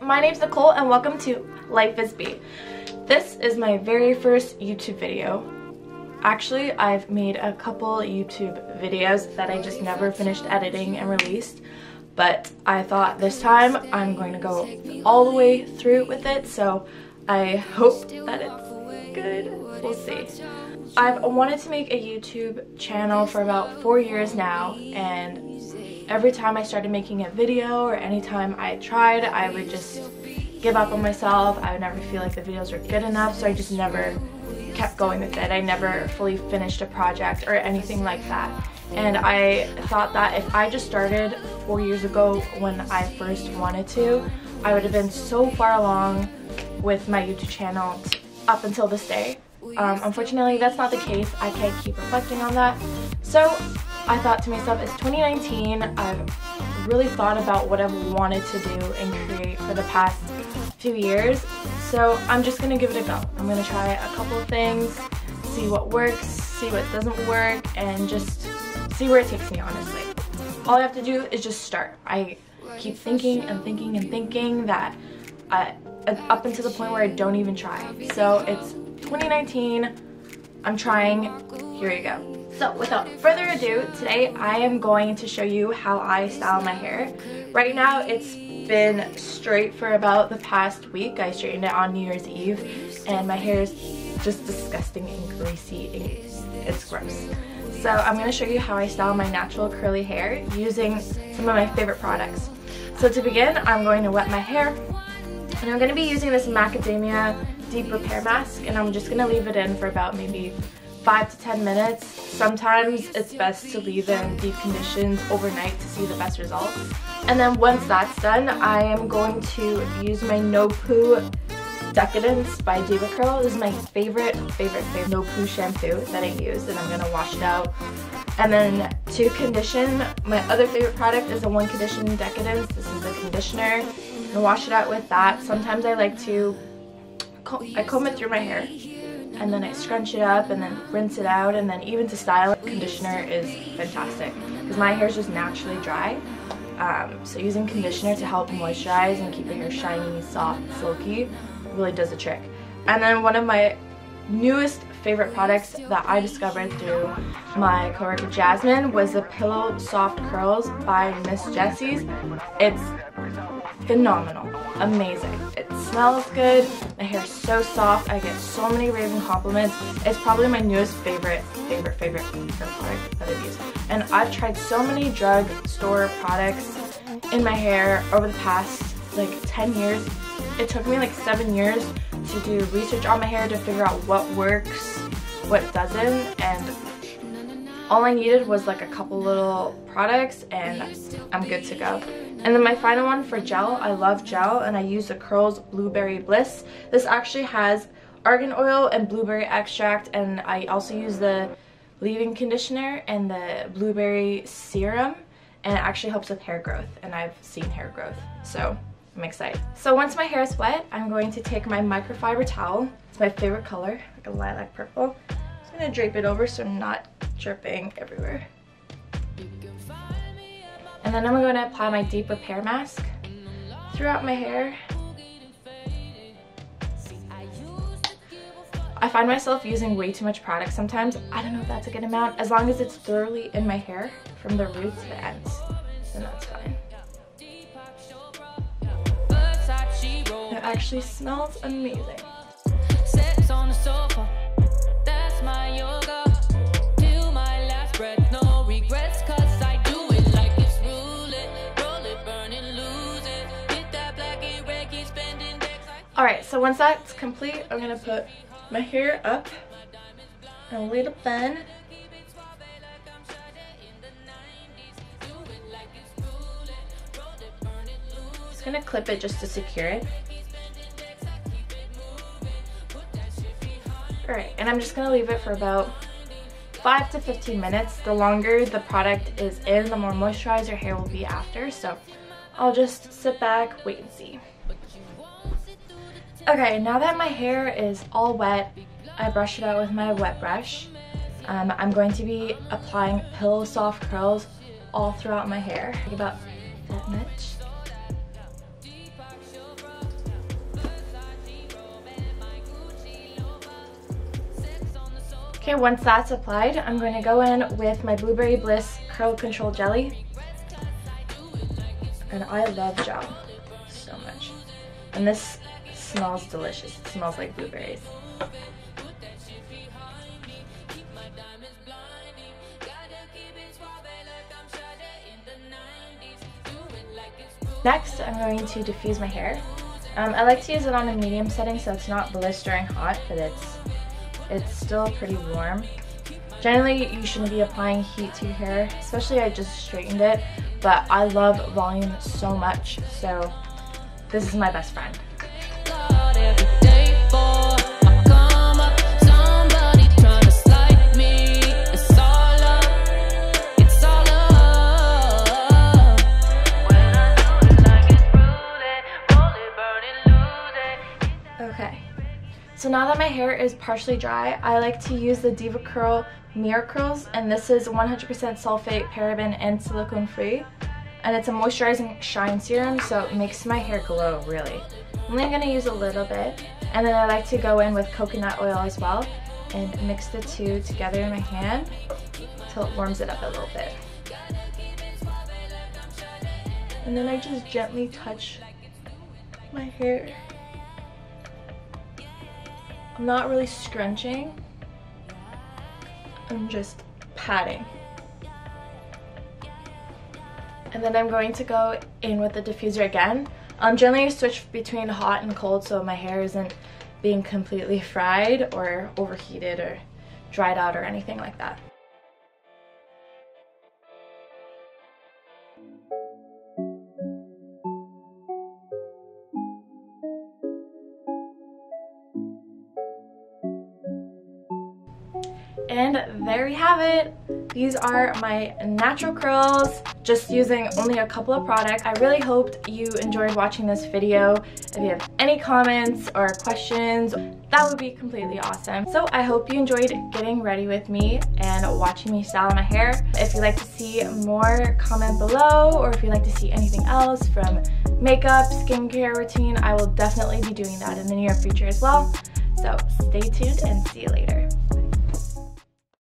my name's Nicole and welcome to Life is B. This is my very first YouTube video. Actually, I've made a couple YouTube videos that I just never finished editing and released, but I thought this time I'm going to go all the way through with it, so I hope that it's good. We'll see. I've wanted to make a YouTube channel for about 4 years now, and every time I started making a video or anytime I tried, I would just give up on myself. I would never feel like the videos were good enough, so I just never kept going with it. I never fully finished a project or anything like that. And I thought that if I just started 4 years ago when I first wanted to, I would have been so far along with my YouTube channel up until this day. Unfortunately, that's not the case. I can't keep reflecting on that. So I thought to myself, it's 2019. I've really thought about what I've wanted to do and create for the past few years. So I'm just going to give it a go. I'm going to try a couple of things, see what works, see what doesn't work, and just see where it takes me, honestly. All I have to do is just start. I keep thinking and thinking and thinking that up until the point where I don't even try. So it's 2019, I'm trying, here we go. So without further ado, today I am going to show you how I style my hair. Right now it's been straight for about the past week. I straightened it on New Year's Eve and my hair is just disgusting and greasy and it's gross. So I'm going to show you how I style my natural curly hair using some of my favorite products. So to begin, I'm going to wet my hair and I'm going to be using this Macadamia deep repair mask, and I'm just going to leave it in for about maybe 5 to 10 minutes. Sometimes it's best to leave them deep conditioned overnight to see the best results. And then once that's done, I am going to use my No Poo Decadance by Deva. This is my favorite No Poo shampoo that I use, and I'm going to wash it out. And then to condition, my other favorite product is the One Condition Decadance. This is the conditioner. I'm going to wash it out with that. Sometimes I like to comb it through my hair and then I scrunch it up and then rinse it out, and then even to style it, conditioner is fantastic because my hair is just naturally dry. So using conditioner to help moisturize and keep your hair shiny, soft, silky really does the trick. And then one of my newest favorite products that I discovered through my coworker Jasmine was the Pillow Soft Curls by Miss Jessie's. It's phenomenal, amazing. It smells good, my hair is so soft, I get so many raving compliments. It's probably my newest favorite product that I've used. And I've tried so many drugstore products in my hair over the past like 10 years. It took me like 7 years to do research on my hair to figure out what works, what doesn't, and all I needed was like a couple little products and I'm good to go. And then my final one for gel, I love gel and I use the Curls Blueberry Bliss. This actually has argan oil and blueberry extract, and I also use the leave-in conditioner and the blueberry serum, and it actually helps with hair growth, and I've seen hair growth, so I'm excited. So once my hair is wet, I'm going to take my microfiber towel. It's my favorite color, like a lilac purple. I'm just gonna drape it over so I'm not dripping everywhere. And then I'm going to apply my deep repair mask throughout my hair. I find myself using way too much product sometimes. I don't know if that's a good amount. As long as it's thoroughly in my hair from the roots to the ends, then that's fine. It actually smells amazing. Sits on the sofa, that's my yoga. Till my last breath, no regrets, cause I do it like it's roll it, burn it, lose it. Hit that black and red, keep spending decks. Alright, so once that's complete, I'm gonna put my hair up in a little bun. Just gonna clip it just to secure it. Alright, and I'm just going to leave it for about 5 to 15 minutes. The longer the product is in, the more moisturized your hair will be after. So I'll just sit back, wait and see. Okay, now that my hair is all wet, I brush it out with my wet brush. I'm going to be applying Pillow Soft Curls all throughout my hair, like about that much. Okay, once that's applied, I'm going to go in with my Blueberry Bliss Curl Control Jelly. And I love gel so much. And this smells delicious. It smells like blueberries. Next, I'm going to diffuse my hair. I like to use it on a medium setting so it's not blistering hot, but it's still pretty warm. Generally, you shouldn't be applying heat to your hair, especially I just straightened it, but I love volume so much, so this is my best friend. Okay, so now that my hair is partially dry, I like to use the Deva Curl MirrorCurls, and this is 100% sulfate, paraben, and silicone free. And it's a moisturizing shine serum, so it makes my hair glow, really. I'm only going to use a little bit, and then I like to go in with coconut oil as well, and mix the two together in my hand until it warms it up a little bit. And then I just gently touch my hair. I'm not really scrunching, I'm just patting. And then I'm going to go in with the diffuser again. Generally I switch between hot and cold so my hair isn't being completely fried or overheated or dried out or anything like that. And there you have it. These are my natural curls, just using only a couple of products. I really hoped you enjoyed watching this video. If you have any comments or questions, that would be completely awesome. So I hope you enjoyed getting ready with me and watching me style my hair. If you'd like to see more, comment below, or if you'd like to see anything else from makeup, skincare routine, I will definitely be doing that in the near future as well. So stay tuned and see you later.